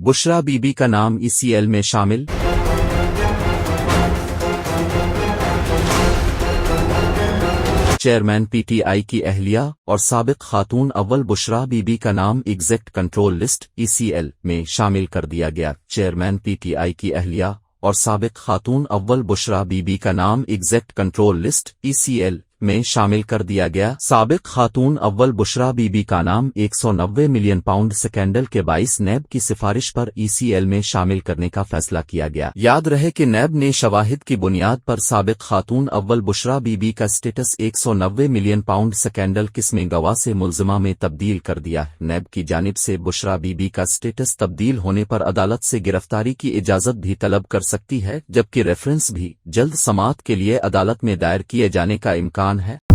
Bushra be be کا نام ECL میں شامل۔ چیئرمین PTI کی اہلیہ اور سابق خاتون اول بشرا بی بی کا نام ایگزیکٹ کنٹرول لسٹ ECL میں شامل کر دیا گیا۔ چیئرمین PTI کی اہلیہ اور سابق خاتون اول بشرا بی بی کا نام ایگزیکٹ کنٹرول لسٹ ECL میں شامل کر دیا گیا۔ سابق خاتون اول بشرا بی بی کا نام 190 ملین پاؤنڈ سکینڈل کے باعث نیب کی سفارش پر ECL میں شامل کرنے کا فیصلہ کیا گیا۔ یاد رہے کہ نیب نے شواہد کی بنیاد پر سابق خاتون اول بشرا بی بی کا سٹیٹس 190 ملین پاؤنڈ سکینڈل قسم گواہ سے ملزمہ میں تبدیل کر دیا۔ نیب کی جانب سے بشرا بی بی کا سٹیٹس تبدیل ہونے پر عدالت سے گرفتاری کی اجازت بھی طلب کر سکتی ہے، جبکہ ریفرنس بھی جلد سماعت کے لیے عدالت میں دائر کیے جانے کا امکان ہے۔